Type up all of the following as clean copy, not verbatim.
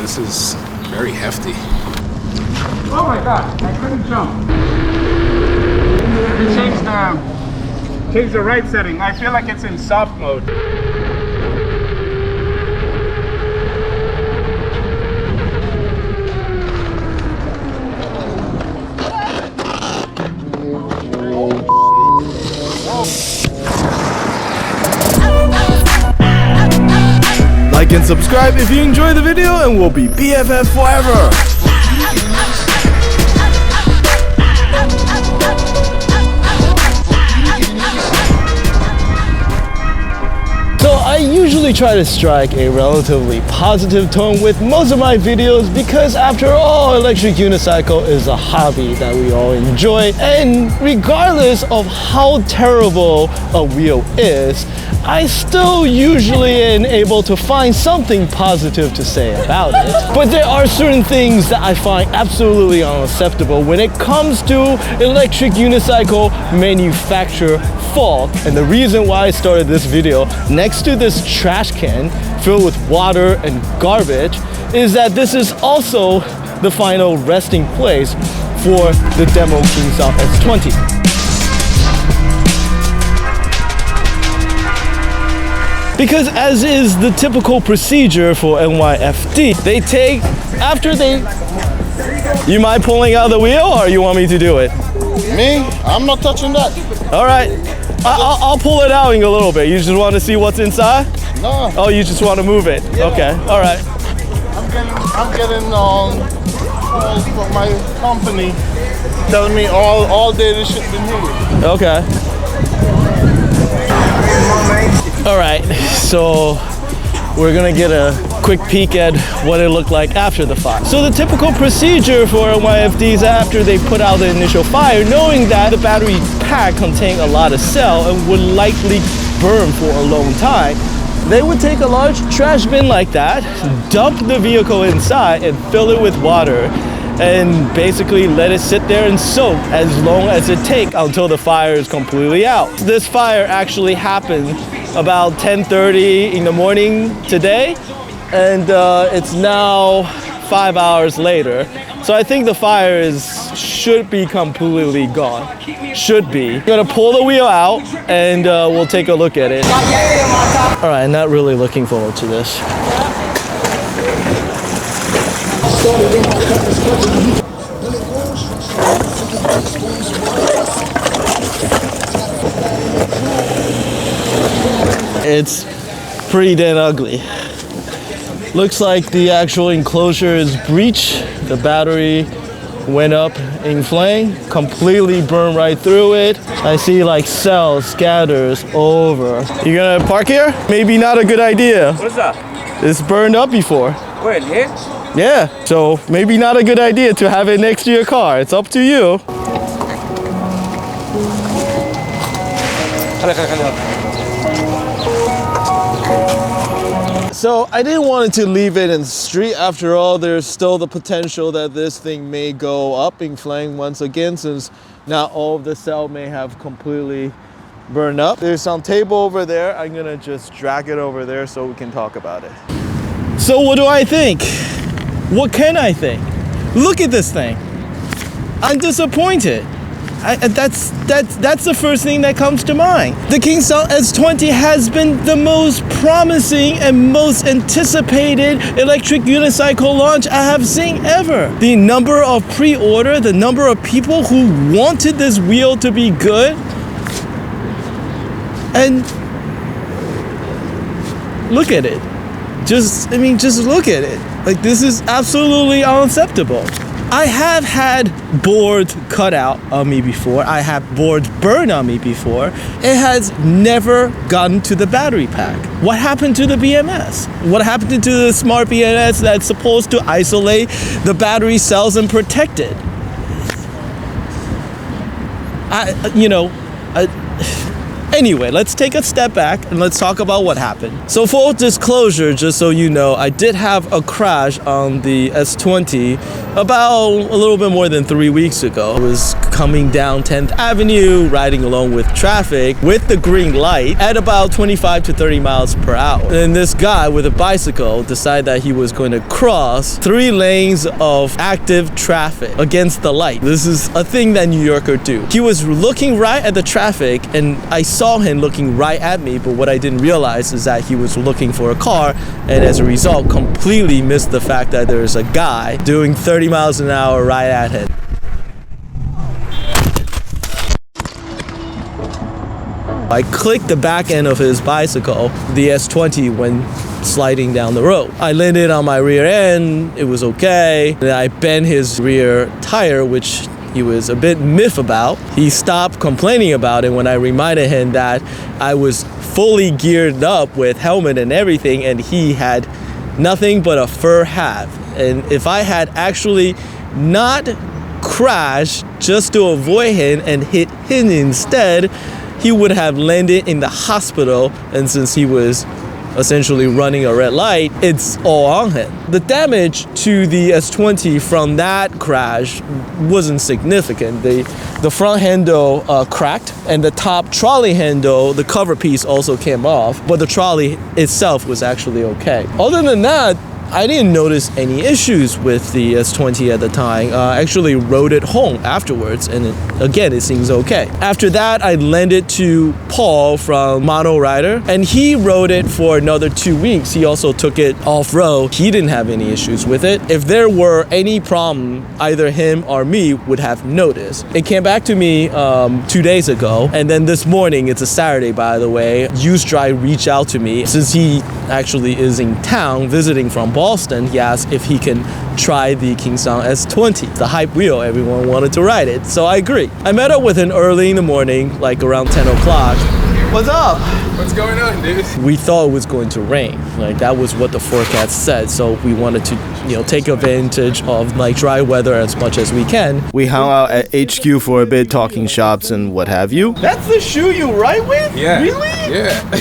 this is very hefty. Oh my god, I couldn't jump. Change the right setting. I feel like it's in soft mode. Like and subscribe if you enjoyed the video, and we'll be BFF forever. So I usually try to strike a relatively positive tone with most of my videos because after all, electric unicycle is a hobby that we all enjoy, and regardless of how terrible a wheel is, I still usually am able to find something positive to say about it. But there are certain things that I find absolutely unacceptable when it comes to electric unicycle manufacturer fault. And the reason why I started this video next to this trash can filled with water and garbage is that this is also the final resting place for the demo King Song S20. Because as is the typical procedure for NYFD, they take, after they... You mind pulling out the wheel, or you want me to do it? Me? I'm not touching that. All right. I'll pull it out in a little bit. You just want to see what's inside? No. Oh, you just want to move it? Yeah. Okay. All right. I'm getting calls from my company telling me all day this shit been moving. Okay. All right, so we're gonna get a quick peek at what it looked like after the fire. So the typical procedure for YFDs after they put out the initial fire, knowing that the battery pack contained a lot of cell and would likely burn for a long time, they would take a large trash bin like that, dump the vehicle inside and fill it with water, and basically let it sit there and soak as long as it takes until the fire is completely out. This fire actually happened about 10:30 in the morning today, and it's now 5 hours later. So I think the fire should be completely gone. Should be. I'm gonna pull the wheel out and we'll take a look at it. All right, not really looking forward to this. It's pretty damn ugly. Looks like the actual enclosure is breached. The battery went up in flame, completely burned right through it. I see like cells scatters over. You gonna park here? Maybe not a good idea. What's that? It's burned up before. Where, here? Yeah, so maybe not a good idea to have it next to your car. It's up to you. So I didn't want to leave it in the street. After all, there's still the potential that this thing may go up in flame once again, since not all of the cell may have completely burned up. There's some table over there. I'm gonna just drag it over there so we can talk about it. So what do I think? What can I think? Look at this thing. I'm disappointed. That's the first thing that comes to mind. The King Song S20 has been the most promising and most anticipated electric unicycle launch I have seen ever. The number of pre-order, the number of people who wanted this wheel to be good, and look at it. Just look at it. Like, this is absolutely unacceptable. I have had boards cut out on me before. I have boards burned on me before. It has never gotten to the battery pack. What happened to the BMS? What happened to the smart BMS that's supposed to isolate the battery cells and protect it? Anyway, let's take a step back and let's talk about what happened. So full disclosure, just so you know, I did have a crash on the S20 about a little bit more than 3 weeks ago. I was coming down 10th Avenue, riding along with traffic with the green light at about 25 to 30 miles per hour. And this guy with a bicycle decided that he was going to cross 3 lanes of active traffic against the light. This is a thing that New Yorkers do. He was looking right at the traffic and I saw him looking right at me, but what I didn't realize is that he was looking for a car, and as a result completely missed the fact that there's a guy doing 30 miles an hour right at him. I clicked the back end of his bicycle, the S20, when sliding down the road. I landed on my rear end, it was okay. Then I bent his rear tire, which he was a bit miffed about. He stopped complaining about it when I reminded him that I was fully geared up with helmet and everything, and he had nothing but a fur hat. And if I had actually not crashed just to avoid him and hit him instead, he would have landed in the hospital, and since he was essentially running a red light, it's all on him. The damage to the S20 from that crash wasn't significant. The front handle cracked, and the top trolley handle, the cover piece also came off, but the trolley itself was actually okay. Other than that, I didn't notice any issues with the S20 at the time. I actually rode it home afterwards, and it seems okay. After that, I lent it to Paul from Mono Rider, and he rode it for another 2 weeks. He also took it off-road. He didn't have any issues with it. If there were any problem, either him or me would have noticed. It came back to me 2 days ago, and then this morning, it's a Saturday by the way, UseDrive reached out to me. Since he actually is in town visiting from Boston, he asked if he can try the King Song S20. The hype wheel, everyone wanted to ride it, so I agreed. I met up with him early in the morning, like around 10 o'clock. What's up? What's going on, dude? We thought it was going to rain. Like that was what the forecast said, so we wanted to, take advantage of like dry weather as much as we can. We hung out at HQ for a bit, talking shops and what have you. That's the shoe you ride with? Yeah. Really? Yeah.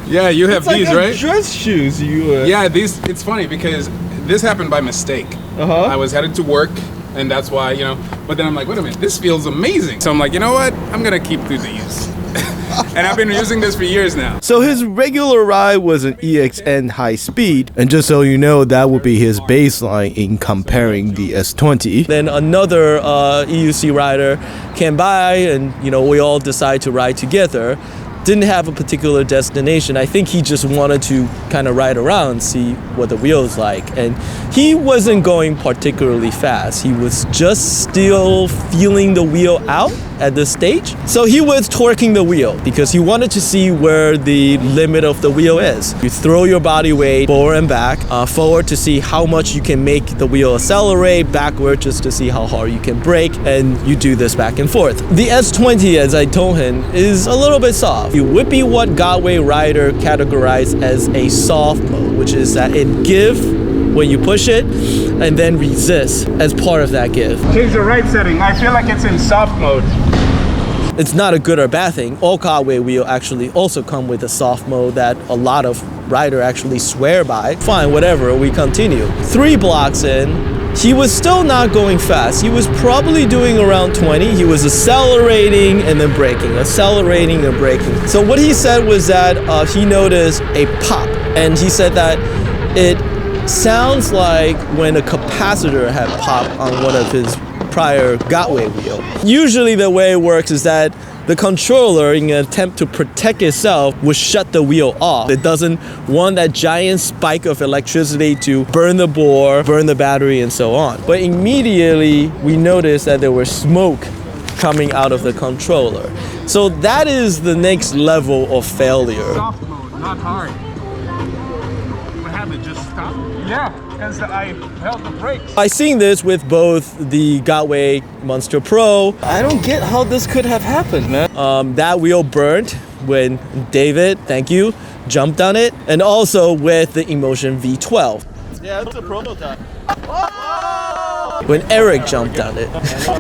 Yeah, you have It's these, like right? dress shoes. Yeah, these. It's funny because this happened by mistake. I was headed to work, and that's why, But then I'm like, wait a minute, this feels amazing. So I'm like, you know what? I'm gonna keep these. And I've been using this for years now. So his regular ride was an EXN high speed, and just so you know, that would be his baseline in comparing the S20. Then another EUC rider came by, and we all decided to ride together. Didn't have a particular destination. I think he just wanted to kind of ride around and see what the wheel is like. And he wasn't going particularly fast. He was just still feeling the wheel out at this stage. So he was torquing the wheel because he wanted to see where the limit of the wheel is. You throw your body weight forward and back, forward to see how much you can make the wheel accelerate, backward just to see how hard you can brake, and you do this back and forth. The S20, as I told him, is a little bit soft. It would be what Godway Rider categorized as a soft mode, which is that it give when you push it and then resist as part of that give. Change the right setting. I feel like it's in soft mode. It's not a good or bad thing. All Godway wheel actually also come with a soft mode that a lot of rider actually swear by. Fine, whatever, we continue. 3 blocks in, he was still not going fast. He was probably doing around 20. He was accelerating and then braking, accelerating and braking. So what he said was that he noticed a pop, and he said that it sounds like when a capacitor had popped on one of his prior Godway wheel. Usually the way it works is that the controller, in an attempt to protect itself, will shut the wheel off. It doesn't want that giant spike of electricity to burn the bore, burn the battery, and so on. But immediately, we noticed that there was smoke coming out of the controller. So that is the next level of failure. Soft mode, not hard. What happened? Just stop? Yeah, because I held the brakes. I seen this with both the Godway Monster Pro. I don't get how this could have happened, man. That wheel burned when David, thank you, jumped on it, and also with the Emotion V12. Yeah, it's a prototype. When Eric jumped on it.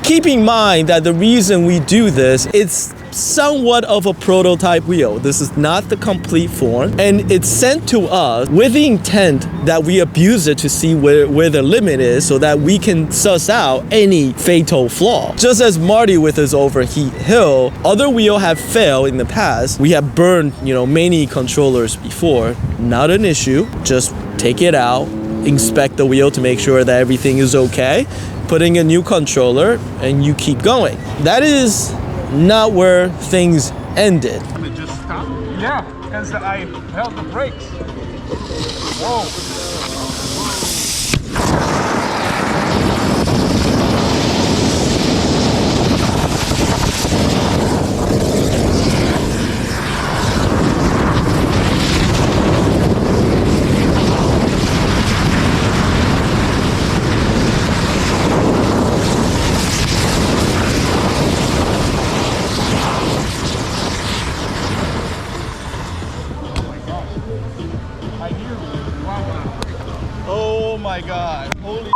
Keep in mind that the reason we do this, it's somewhat of a prototype wheel. This is not the complete form, and it's sent to us with the intent that we abuse it to see where the limit is so that we can suss out any fatal flaw. Just as Marty with his overheat hill, other wheel have failed in the past. We have burned, many controllers before. Not an issue. Just take it out, inspect the wheel to make sure that everything is okay, putting a new controller, and you keep going. That is not where things ended. It just stopped? Yeah, because I held the brakes. Whoa. Oh my god. Holy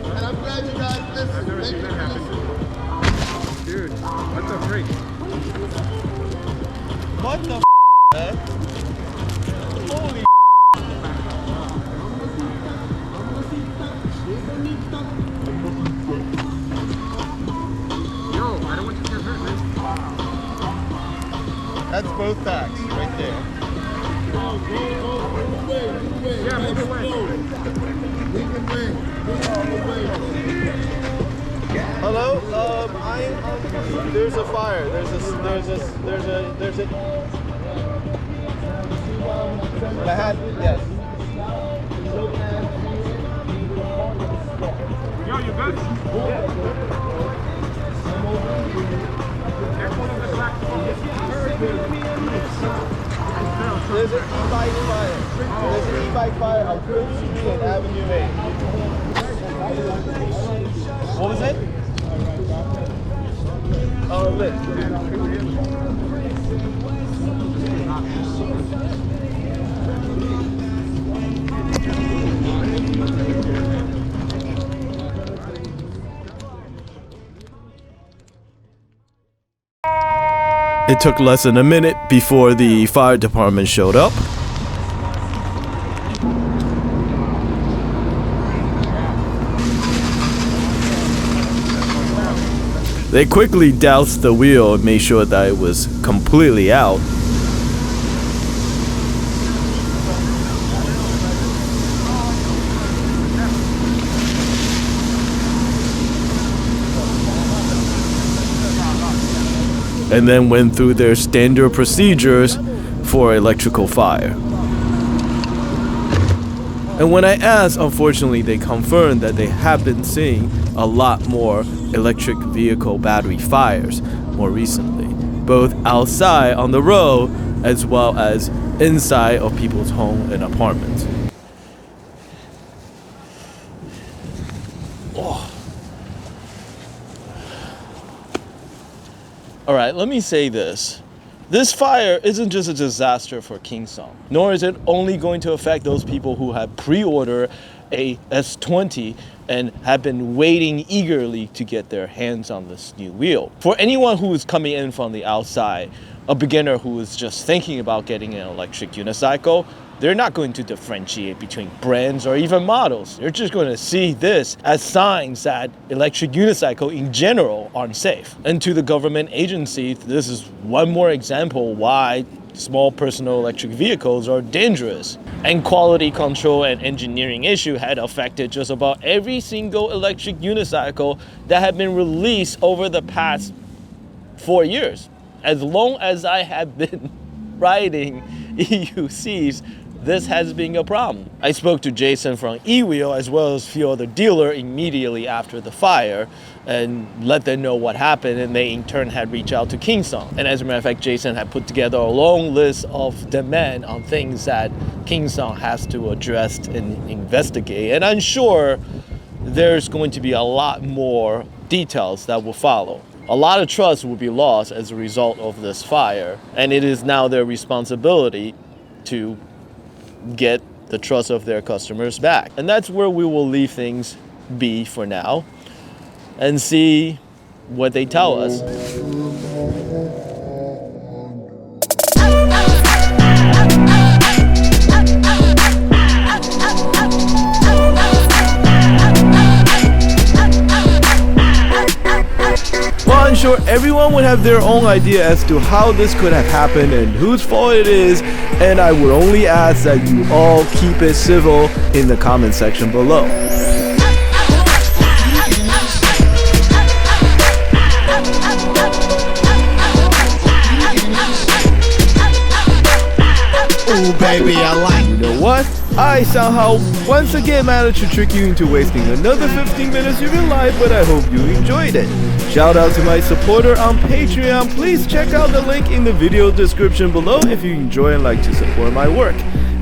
And I'm glad you guys listened. Dude, what the freak? what the man? Holy Yo, I don't want you to get hurt, man. That's both backs right there. Yeah, move away. Hello? There's a fire. There's a I had, yes. Yo, you good? Careful of the black phone. There's an e-bike fire. There's an e-bike fire on 3rd Street and Avenue 8. What was it? Oh, lit. It took less than a minute before the fire department showed up. They quickly doused the wheel and made sure that it was completely out. And then went through their standard procedures for electrical fire. And when I asked, unfortunately, they confirmed that they have been seeing a lot more electric vehicle battery fires more recently, both outside on the road as well as inside of people's home and apartments. All right, let me say this. This fire isn't just a disaster for King Song, nor is it only going to affect those people who have pre-ordered a S20 and have been waiting eagerly to get their hands on this new wheel. For anyone who is coming in from the outside, a beginner who is just thinking about getting an electric unicycle, they're not going to differentiate between brands or even models. They're just going to see this as signs that electric unicycle in general aren't safe. And to the government agency, this is one more example why small personal electric vehicles are dangerous. And quality control and engineering issue had affected just about every single electric unicycle that had been released over the past 4 years. As long as I have been riding EUCs, this has been a problem. I spoke to Jason from eWheel as well as a few other dealers immediately after the fire and let them know what happened, and they in turn had reached out to King Song. And as a matter of fact, Jason had put together a long list of demand on things that King Song has to address and investigate. And I'm sure there's going to be a lot more details that will follow. A lot of trust will be lost as a result of this fire, and it is now their responsibility to get the trust of their customers back. And that's where we will leave things be for now and see what they tell us. Well, I'm sure everyone would have their own idea as to how this could have happened and whose fault it is, and I would only ask that you all keep it civil in the comment section below. Ooh, baby, I like. You know what? I somehow once again managed to trick you into wasting another 15 minutes of your life, but I hope you enjoyed it. Shout out to my supporter on Patreon. Please check out the link in the video description below if you enjoy and like to support my work.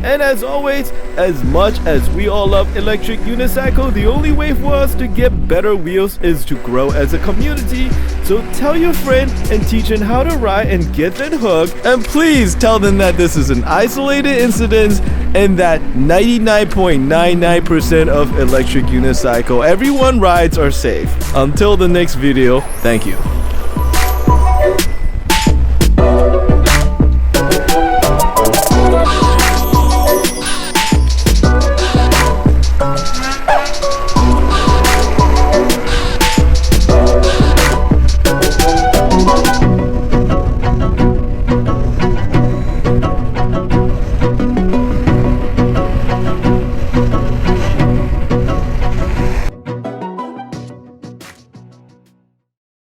And as always, as much as we all love electric unicycle, the only way for us to get better wheels is to grow as a community. So tell your friend and teach them how to ride and get them hooked. And please tell them that this is an isolated incident and that 99.99% of electric unicycle everyone rides are safe. Until the next video, thank you.